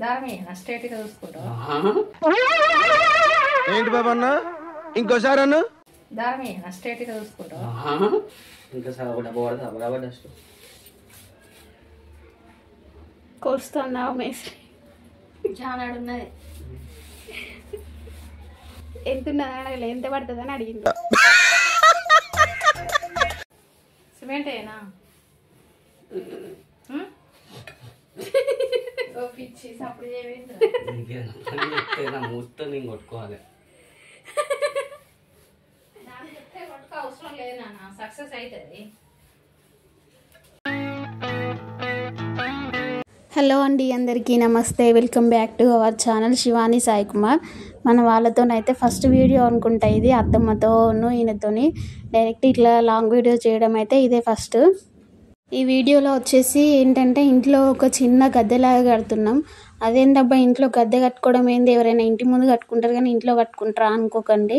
దారమే స్ట్రైట్గా చూసుకుంటావా? ఏంటి బాబా అన్న ఇంకోసారి అన్న దారమే స్ట్రైట్గా చూసుకుంటావా? ఇంకోసారి ఒక డబ్బా పడతా బరాబర్ డస్ట్ కోస్తున్నావు మేస్త్రి. చాలా ఉన్నది. ఎంత ఉన్నదని అడగలే, ఎంత పడుతుందని అడిగింది. సిమెంట్ ఏనా? పిచ్చి సప్పుడు చేయలేదు. మూస్తో నేను కొట్టుకోవాలి. నాకు చెప్తే కొట్టుకో అవసరం లేదు నాన్న, సక్సెస్ అవుతుంది. హలో అండి, అందరికీ నమస్తే. Welcome back to our channel Shivani Sai Kumar. మన వాళ్ళతోనైతే ఫస్ట్ వీడియో అనుకుంటా ఇది. అత్తమ్మతోను ఈయనతోని డైరెక్ట్ ఇట్లా లాంగ్ వీడియో చేయడం అయితే ఇదే ఫస్ట్. ఈ వీడియోలో వచ్చేసి ఏంటంటే ఇంట్లో ఒక చిన్న గద్దెలాగా కడుతున్నాం. అదేంటబ్బా ఇంట్లో గద్దె కట్టుకోవడం ఏంది, ఎవరైనా ఇంటి ముందు కట్టుకుంటారు కానీ ఇంట్లో కట్టుకుంటారా అనుకోకండి.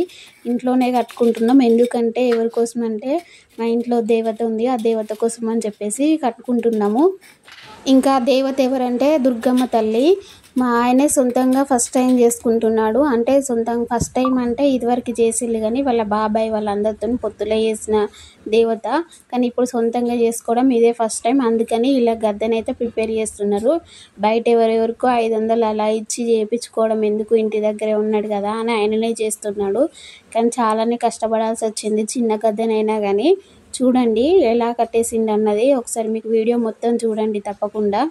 ఇంట్లోనే కట్టుకుంటున్నాం. ఎందుకంటే ఎవరి కోసం అంటే మా ఇంట్లో దేవత ఉంది, ఆ దేవత కోసం అని చెప్పేసి కట్టుకుంటున్నాము. ఇంకా దేవత ఎవరంటే దుర్గమ్మ తల్లి. మా ఆయనే సొంతంగా ఫస్ట్ టైం చేసుకుంటున్నాడు. అంటే సొంతంగా ఫస్ట్ టైం అంటే ఇదివరకు చేసిళ్ళు కానీ వాళ్ళ బాబాయ్ వాళ్ళందరితో పొత్తులో చేసిన దేవత, కానీ ఇప్పుడు సొంతంగా చేసుకోవడం ఇదే ఫస్ట్ టైం. అందుకని ఇలా గద్దెనైతే ప్రిపేర్ చేస్తున్నారు. బయట ఎవరెవరికో 500 అలా ఇచ్చి చేయించుకోవడం ఎందుకు, ఇంటి దగ్గరే ఉన్నాడు కదా అని ఆయననే చేస్తున్నాడు. కానీ చాలానే కష్టపడాల్సి వచ్చింది చిన్న గద్దెనైనా కానీ. చూడండి ఎలా కట్టేసిండు అన్నది. ఒకసారి మీకు వీడియో మొత్తం చూడండి తప్పకుండా.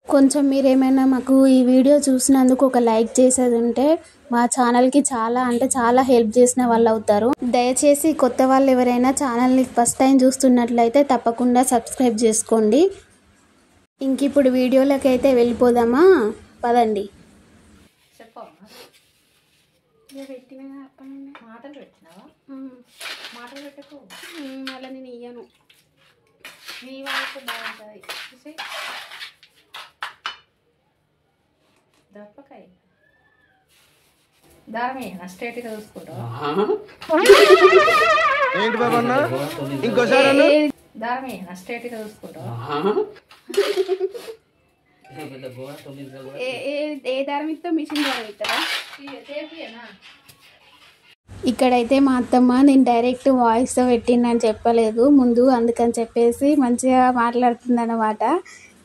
కొంచెం మీరేమైనా మాకు ఈ వీడియో చూసినందుకు ఒక లైక్ చేసేది ఉంటే మా ఛానల్కి చాలా అంటే చాలా హెల్ప్ చేసిన వాళ్ళు అవుతారు. దయచేసి కొత్త వాళ్ళు ఎవరైనా ఛానల్ని ఫస్ట్ టైం చూస్తున్నట్లయితే తప్పకుండా సబ్స్క్రైబ్ చేసుకోండి. ఇంక ఇప్పుడు వీడియోలోకి అయితే వెళ్ళిపోదామా, పదండి. చెప్పమ్మా, మాటలు పెట్టినావా? మాటలు పెట్టకు, అలా నేను ఇయ్యను. నీ వాళ్ళకు బాగుంటుంది. చూసి దప్పకాయ దారమే స్ట్రైట్గా చూసుకుంటావా? ఏంటి బాబా అన్న ఇంకోసారి అన్న దారమే స్ట్రైట్గా చూసుకుంటావా? ఏ దారం ఇస్తా, మిషన్ దారం ఇస్తారా? చేపియేనా? ఇక్కడైతే మా అత్తమ్మ నేను డైరెక్ట్ వాయిస్తో పెట్టిందని చెప్పలేదు ముందు, అందుకని చెప్పేసి మంచిగా మాట్లాడుతుంది అన్నమాట.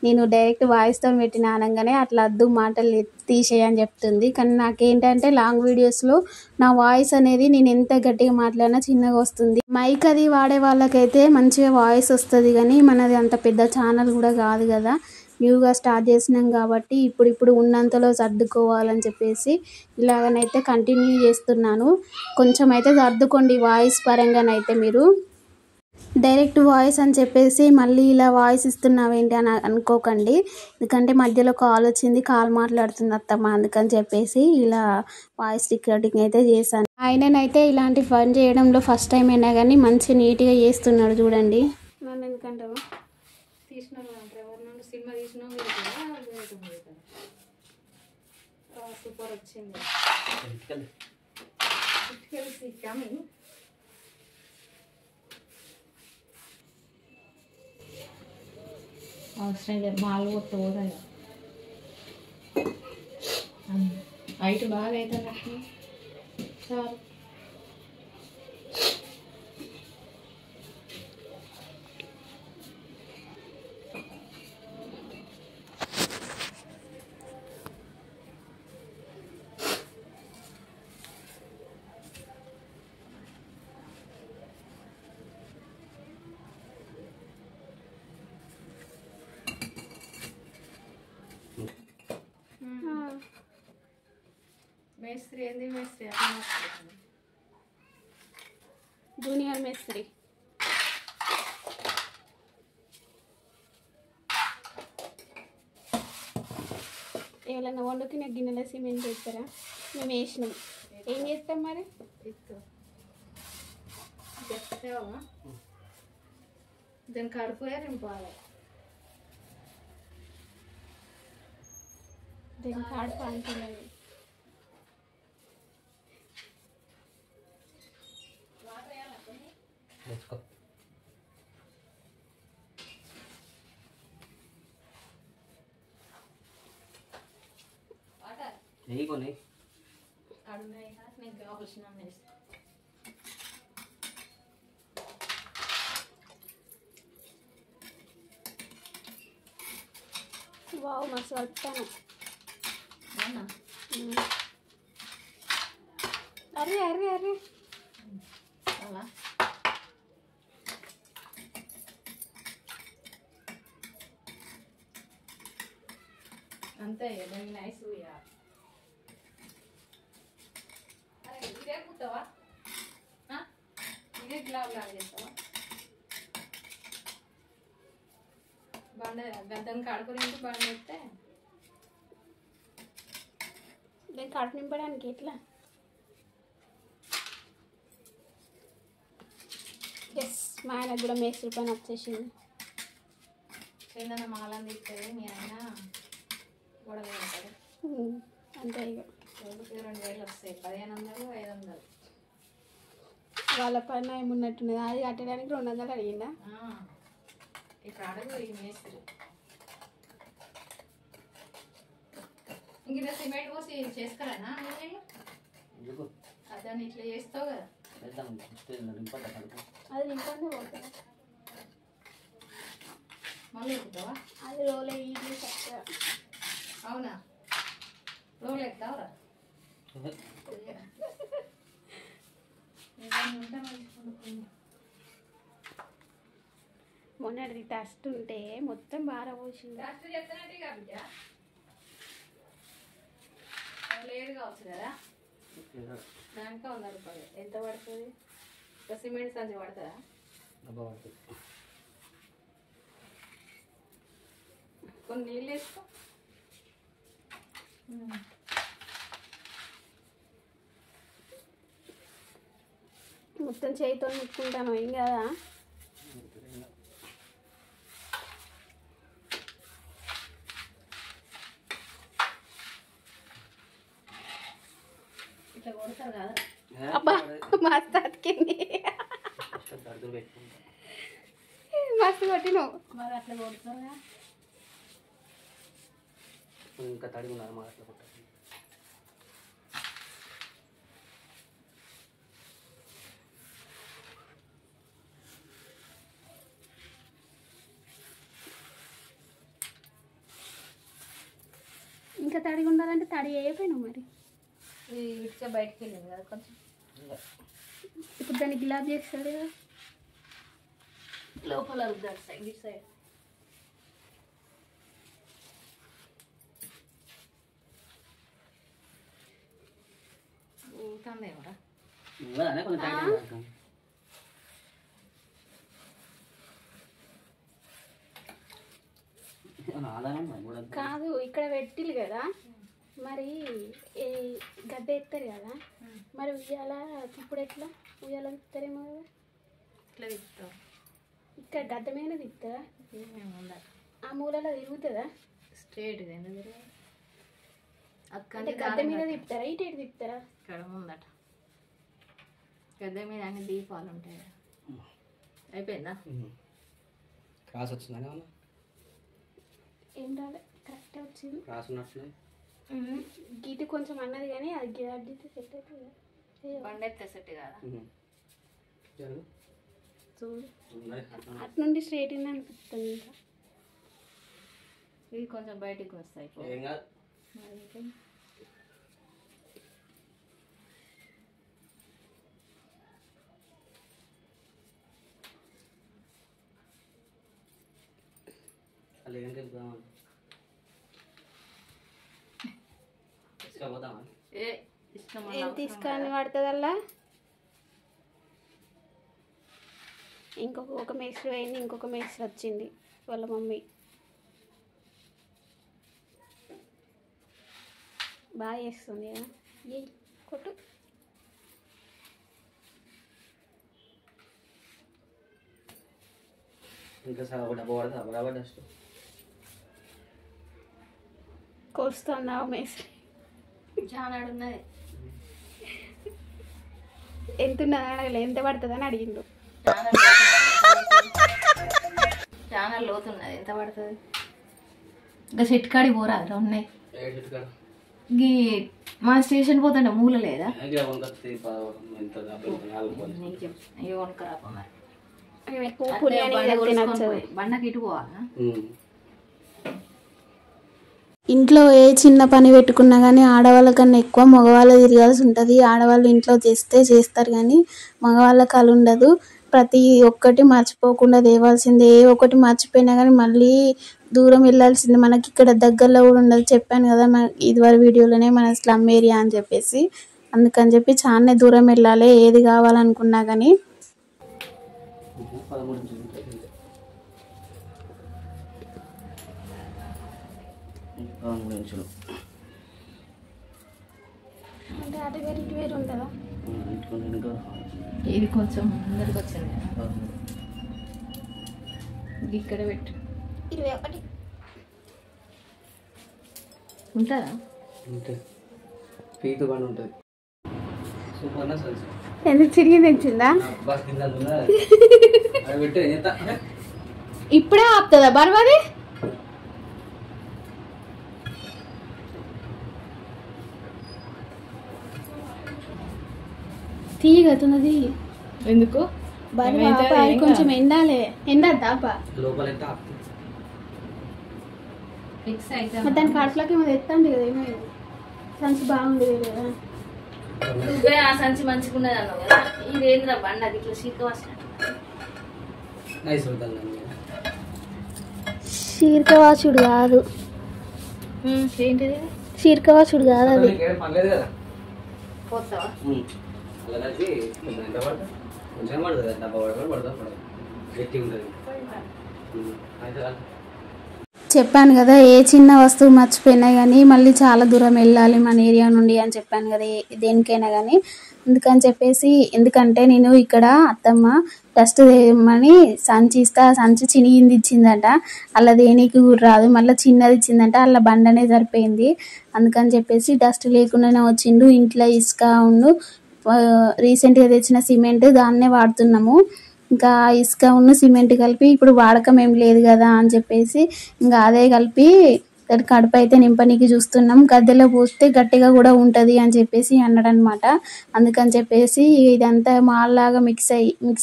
నేను డైరెక్ట్ వాయిస్తో పెట్టిన అనగానే అట్లా అద్దు మాటలు తీసేయని చెప్తుంది. కానీ నాకేంటంటే లాంగ్ వీడియోస్లో నా వాయిస్ అనేది నేను ఎంత గట్టిగా మాట్లాడినా చిన్నగా వస్తుంది. మైక్ అది వాడే వాళ్ళకైతే మంచిగా వాయిస్ వస్తుంది, కానీ మనది అంత పెద్ద ఛానల్ కూడా కాదు కదా, న్యూగా స్టార్ట్ చేసినాం కాబట్టి ఇప్పుడు ఉన్నంతలో సర్దుకోవాలని చెప్పేసి ఇలాగనైతే కంటిన్యూ చేస్తున్నాను. కొంచెం అయితే సర్దుకోండి వాయిస్ పరంగానైతే. మీరు డైరెక్ట్ వాయిస్ అని చెప్పేసి మళ్ళీ ఇలా వాయిస్ ఇస్తున్నావేంటి అని అనుకోకండి. ఎందుకంటే మధ్యలో కాల్ వచ్చింది, కాల్ మాట్లాడుతుంది అత్తమ్మ, అందుకని చెప్పేసి ఇలా వాయిస్ రికార్డింగ్ అయితే చేశాను. ఆయననైతే ఇలాంటి పని చేయడంలో ఫస్ట్ టైం అయినా కానీ మంచి నీట్గా చేస్తున్నాడు చూడండి. నన్ను ఎందుకంటావు తీసినారు అంటారు, ఎవరి నుండి సినిమా తీసినావు సూపర్ వచ్చింది. అవసరం లేదు, మాలు కొట్టు పోదాయి. హైట్ బాగా అవుతుంది చాలు. మేస్త్రి ఏంది మేస్త్రి? జూనియర్ మేస్త్రి. ఏమైనా వండుకునే గిన్నెలో సిమెంట్ వేస్తారా? మేము వేసినాం. ఏం చేస్తాం మరి? చెప్తావా? దాన్ని కడుపుగా నింపాలి. దీని కాడు అంటున్నది. నెయ్యి కొన్ని అడుగున్నాయి నీకు కావాల్సిన వేస్తా. వావ్ మస్తు కలుపుతాను. అవునా? అరే అరే అరే అలా అంతే దాన్ని నైస్ అరే ఇదే కుట్టావా? ఇదే గ్లావ్ లాగా చేస్తావా? బండ గద్దను కడుకుని బండ పెడితే నేను కడుపు నింపడానికి ఎట్లా? ఎస్ మా ఆయన కూడా మేస్త్రి పని వచ్చేసింది. చందన మాలని తీస్తుంది మీ ఆయన గొడవ ఉంటాడు. అంతే ఇక రోజుకి 2000 వస్తాయి. 1500 500. వాళ్ళ పని ఏమున్నట్టున్నది, అది కట్టడానికి 200 అడిగిందా? ఇప్పుడు అడుగు ఈ మేస్త్రి ఇంక సిమెంట్ పోసి చేసుకురానా నీళ్ళు? ఎందుకు దాన్ని ఇట్లా చేస్తావు కదా. వేద్దాం నింపట కడుపు. అది నింపండి పోతుంది. మళ్ళీ ఎక్కుతావా? అది రోలే ఇడ్లీ చక్కగా. అవునా? రోలు ఎక్కుతావురా? మొన్నటిది టస్ట్ ఉంటే మొత్తం బాగా పోసింది. లాస్ట్ చెప్తానంటే ఇక బిడ్డ లేదు కావచ్చు కదా. దానికే 100 రూపాయలు. ఎంత పడుతుంది? ఒక సిమెంట్ సంచి పడుతుందా? డబ్బా పడుతుంది. కొన్ని నీళ్ళు వేసుకో. మొత్తం చేయితో ముట్టుకుంటాను ఏం కదా. ఇట్లా కొడతారు కదా. అబ్బా మస్తు అతికింది, దర్దులు పెట్టుకుంటా. మస్తు కొట్టినావు. మరి అట్లా కొడతారుగా. ఇంకా తడిగి ఉన్నారు మా అట్లా కొట్టాలి. ఇంకా తడిగా ఉండాలంటే తడి అయిపోయినావు మరి. ఇది ఇటుక బయటకు వెళ్ళింది కదా కొంచెం. ఇప్పుడు దాన్ని గిలాబ్ చేస్తాడు కదా. లోపల రుద్దాడు సైడ్ ఇటు సైడ్. ఊతందేమరా ఇవ్వదానే కొంచెం టైట్ అయింది. ఆధారం కూడా కాదు ఇక్కడ పెట్టిలు కదా, మరి ఏ గద్ద ఎత్తారు కదా, మరి ఉయ్యాల ఇప్పుడు ఎట్లా ఉయ్యాల తిప్పుతారేమో కదా. ఇట్లా తిప్పుతావు. ఇక్కడ గద్ద మీద తిప్పుతారా? మేము ఉండాలి ఆ మూలలో తిరుగుతుందా? స్ట్రేట్ ఎందుకు అంటే గద్ద మీద తిప్పుతారా ఇటు ఇటు తిప్పుతారా? ఇక్కడ ముందట గద్దె మీద అన్ని దీపాలు ఉంటాయి. అయిపోయిందా? క్రాస్ వచ్చిందని అన్న ఏం రాలే, కరెక్టే వచ్చింది. క్రాస్ ఉన్నట్టు గీటి కొంచెం అన్నది కానీ అది గీతే సెట్ అవుతుంది. బండి ఎత్తే సెట్ కాదా? జరుగు చూడు అటు నుండి స్ట్రేట్ అయింది అనిపిస్తుంది. ఇంకా ఇది కొంచెం బయటికి వస్తాయి. ఏం కాదు. లేదంటే వెళ్దామని తీసుకుపోదామా? ఏ ఇష్టం ఏం తీసుకొని పడుతుందల్లా. ఒక మేస్త్రి పోయింది, ఇంకొక మేస్త్రి వచ్చింది వాళ్ళ మమ్మీ. బాగా చేస్తుంది కదా. ఏ కొట్టు. ఇంకా ఒక డబ్బా పడుతుంది. బరాబర్ డస్ట్ కోస్తున్నావు మేస్త్రి. చాలా ఉన్నది. ఎంత ఉన్నది అడగలే, ఎంత పడుతుంది అని అడిగిండు. చాలా లోతున్నది. ఎంత పడుతుంది? ఇంకా సెట్ కాడి పోరాదు ఉన్నాయి. ఏడు చెట్టు కాడ గీ మా స్టేషన్ పోతుంటే మూల లేదా ఇక వంకత్తి ఎంత 4 పోవాలి. నీకు చెప్పు అయ్యో వనకరా మరి మేము ఎక్కువ పులిహోర అయితే నచ్చదు. బండకి ఇటు పోవాలా ఇంట్లో ఏ చిన్న పని పెట్టుకున్నా కానీ ఆడవాళ్ళ కన్నా ఎక్కువ మగవాళ్ళు తిరగాల్సి ఉంటుంది. ఆడవాళ్ళు ఇంట్లో చేస్తారు కానీ మగవాళ్ళకి అలా ఉండదు. ప్రతి ఒక్కటి మర్చిపోకుండా తేవాల్సిందే. ఏ ఒక్కటి మర్చిపోయినా కానీ మళ్ళీ దూరం వెళ్ళాల్సిందే. మనకి ఇక్కడ దగ్గరలో కూడా ఉండదు. చెప్పాను కదా ఇదివరకు వీడియోలోనే మన స్లమ్ ఏరియా అని చెప్పేసి. అందుకని చెప్పి చాలా దూరం వెళ్ళాలి ఏది కావాలనుకున్నా కానీ. 13 ఇంచులు ఇది కొంచెం ముందరికి వచ్చింది ఇక్కడ పెట్టు 21 ఉంటారా ఉంటే పీతు బండి ఉంటుంది. సూపర్ నా సైజ్ ఎందుకు చిరిగి తెచ్చిందా బస్ కింద అది పెట్టే ఎంత ఇప్పుడే ఆపుతుందా బర్వాది తీయగతున్నది ఎందుకు అది కొంచెం ఎండాలి ఎండద్దా లోపల ఎంత ఫిక్స్ అయితే దాని కడుపులోకి ఏమో తెత్తండి కదా ఏమైంది సంచి బాగుంది కదా నువ్వే ఆ సంచి మంచిగా ఉన్నది అన్నావు కదా ఇదేంద్రా బండి అది ఇట్లా శీత వస్తాను నైస్ ఉంటుంది. శీర్కవాసుడు కాదు ఏంటిది శీర్కవాసుడు కాదు అది పర్లేదు కదా పోతావా అలా కలిసి ఎంత పడుతుంది కొంచెం పడుతుంది డబ్బా పడుతుంది గట్టి ఉంటుంది అయితే చెప్పాను కదా ఏ చిన్న వస్తువు మర్చిపోయినా కానీ మళ్ళీ చాలా దూరం వెళ్ళాలి మన ఏరియా నుండి అని చెప్పాను కదా దేనికైనా కానీ. అందుకని చెప్పేసి ఎందుకంటే నేను ఇక్కడ అత్తమ్మ డస్ట్ వేయమని సంచి ఇస్తా సంచి చినిగింది ఇచ్చిందట. అలా దేనికి కూడా రాదు మళ్ళీ చిన్నది ఇచ్చిందంట అలా బండనే సరిపోయింది. అందుకని చెప్పేసి డస్ట్ లేకుండానే వచ్చిండు. ఇంట్లో ఇసుక ఉండు రీసెంట్గా తెచ్చిన సిమెంట్ దాన్నే వాడుతున్నాము. ఇంకా ఇసుక ఉన్న సిమెంట్ కలిపి ఇప్పుడు వాడకం ఏం లేదు కదా అని చెప్పేసి ఇంకా అదే కలిపి కడుపు అయితే నింపనీకి చూస్తున్నాం. గద్దెలో పోస్తే గట్టిగా కూడా ఉంటుంది అని చెప్పేసి అన్నాడు అనమాట. అందుకని చెప్పేసి ఇదంతా మాల్లాగా మిక్స్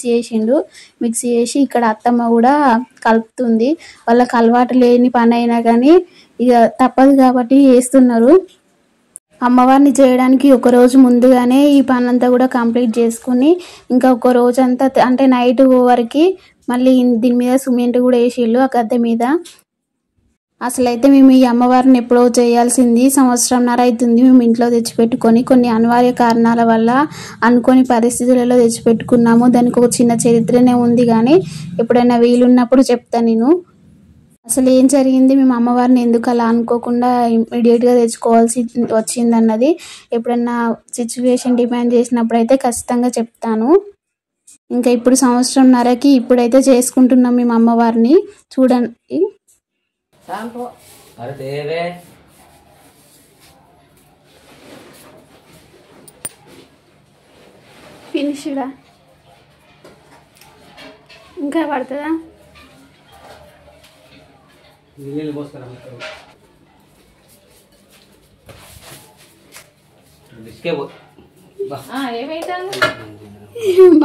చేసిండు. మిక్స్ చేసి ఇక్కడ అత్తమ్మ కూడా కలుపుతుంది. వాళ్ళకి అలవాటు లేని పని అయినా కానీ ఇక తప్పదు కాబట్టి చేస్తున్నారు. అమ్మవారిని చేయడానికి ఒక రోజు ముందుగానే ఈ పని అంతా కూడా కంప్లీట్ చేసుకుని ఇంకా ఒక రోజు అంతా అంటే నైట్ వరకు మళ్ళీ దీని మీద సిమెంట్ కూడా వేసిళ్ళు ఆ గద్దె మీద. అసలైతే మేము ఈ అమ్మవారిని ఎప్పుడో చేయాల్సింది 1.5 సంవత్సరం అవుతుంది. మేము ఇంట్లో తెచ్చిపెట్టుకొని కొన్ని అనివార్య కారణాల వల్ల అనుకోని పరిస్థితులలో తెచ్చిపెట్టుకున్నాము. దానికి ఒక చిన్న చరిత్రనే ఉంది కానీ ఎప్పుడైనా వీలున్నప్పుడు చెప్తాను నేను. అసలు ఏం జరిగింది మేము అమ్మవారిని ఎందుకు అలా అనుకోకుండా ఇమీడియట్గా తెచ్చుకోవాల్సి వచ్చింది అన్నది ఎప్పుడన్నా సిచ్యువేషన్ డిమాండ్ చేసినప్పుడు అయితే ఖచ్చితంగా చెప్తాను. ఇంకా ఇప్పుడు 1.5 సంవత్సరంకి ఇప్పుడైతే చేసుకుంటున్నాం మేము అమ్మవారిని. చూడండి ఫినిష్డా ఇంకా పడుతుందా నీళ్ళు పోస్తారా ఏమైతుంది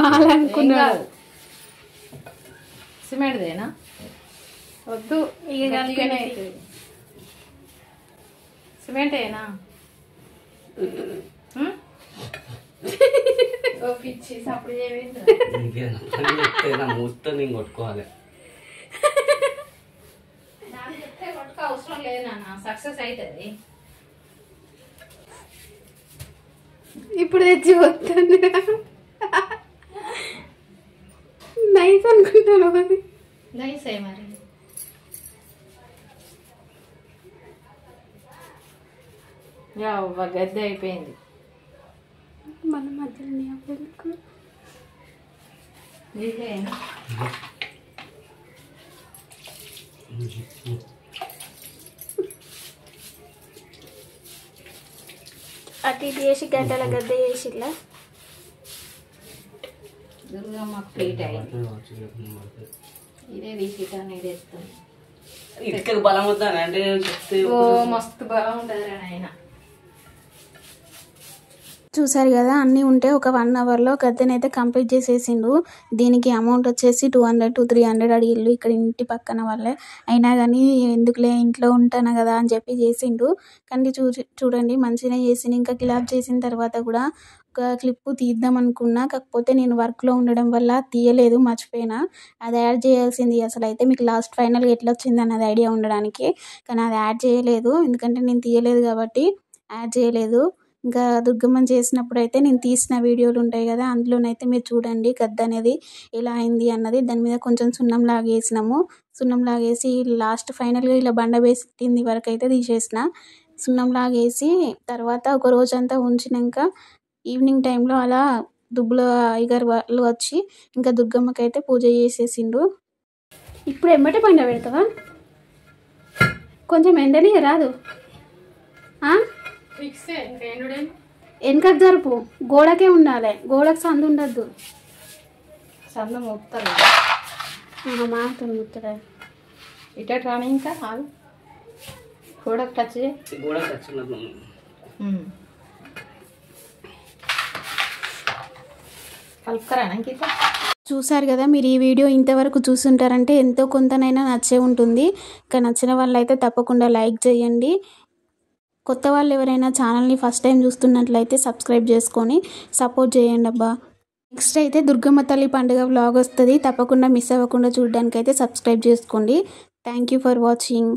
బాగా అనుకున్నాడు. సిమెంట్దేనా వద్దు ఇక సిమెంటేనా పిచ్చి సప్పుడు మొత్తం నేను కొట్టుకోవాలి. కొట్టుకో అవసరం లేదు నాన్న సక్సెస్ అవుతుంది. ఇప్పుడు తెచ్చి వస్తుంది నైస్ అనుకుంటాను. అది నైస్ అయ్యి మరి గద్దె అయిపోయింది. మన మధ్యలో ఇదేనా అటు ఇటు చేసి గడ్డల గద్ద చేసిలా దుర్గమ్మ ప్లేట్ అయింది. ఇదే తీసిటాను ఇదేస్తాను. ఇటుకకు బలం వద్దాను అంటే చెప్తే ఓ మస్తు బలం ఉంటుంది ఆయన. చూసారు కదా, అన్నీ ఉంటే ఒక 1 అవర్లో గద్దెనైతే కంప్లీట్ చేసేసిండు. దీనికి అమౌంట్ వచ్చేసి 200 to 300 అడిగిళ్ళు ఇక్కడ ఇంటి పక్కన వాళ్ళే. అయినా కానీ ఎందుకులే ఇంట్లో ఉంటాను కదా అని చెప్పి చేసిండు. కానీ చూడండి మంచిగానే చేసిండు. ఇంకా గిలాబ్ చేసిన తర్వాత కూడా ఒక క్లిప్పు తీద్దాం అనుకున్నా, కాకపోతే నేను వర్క్లో ఉండడం వల్ల తీయలేదు, మర్చిపోయినా. అది యాడ్ చేయాల్సింది అసలు అయితే మీకు లాస్ట్ ఫైనల్గా ఎట్లా వచ్చింది అన్నది ఐడియా ఉండడానికి. కానీ అది యాడ్ చేయలేదు, ఎందుకంటే నేను తీయలేదు కాబట్టి యాడ్ చేయలేదు. ఇంకా దుర్గమ్మని చేసినప్పుడు అయితే నేను తీసిన వీడియోలు ఉంటాయి కదా, అందులోనైతే మీరు చూడండి గద్ద అనేది ఎలా అయింది అన్నది. దాని మీద కొంచెం సున్నం లాగేసినాము. సున్నం లాగేసి లాస్ట్ ఫైనల్గా ఇలా బండ వేసింది వరకు అయితే తీసేసిన. సున్నం లాగేసి తర్వాత ఒక రోజంతా ఉంచినాక ఈవినింగ్ టైంలో అలా దుబ్బుల అయ్యగారు వాళ్ళు వచ్చి ఇంకా దుర్గమ్మకి అయితే పూజ చేసేసిండు. ఇప్పుడు ఎమ్మటే పండ పెడతావా? కొంచెం ఎండని రాదు, వెనకకు జరుపు, గోడకే ఉండాలి, గోడకు సందు ఉండద్దు. సందు ముత్తారు మాత్రం ముత్తడా ఇట రాని ఇంకా కాదు గోడకు టచ్ చేయి. గోడ టచ్ ఉన్నది. కలుపుకరానా ఇంక. చూసారు కదా, మీరు ఈ వీడియో ఇంతవరకు చూస్తుంటారంటే ఎంతో కొంతనైనా నచ్చే ఉంటుంది. ఇంకా నచ్చిన వాళ్ళు అయితే తప్పకుండా లైక్ చేయండి. కొత్త వాళ్ళు ఎవరైనా ఛానల్ని ఫస్ట్ టైం చూస్తున్నట్లయితే సబ్స్క్రైబ్ చేసుకొని సపోర్ట్ చేయండి అబ్బా. నెక్స్ట్ అయితే దుర్గమ్మ తల్లి పండుగ వ్లాగ్ వస్తుంది, తప్పకుండా మిస్ అవ్వకుండా చూడడానికి అయితే సబ్స్క్రైబ్ చేసుకోండి. Thank you for watching.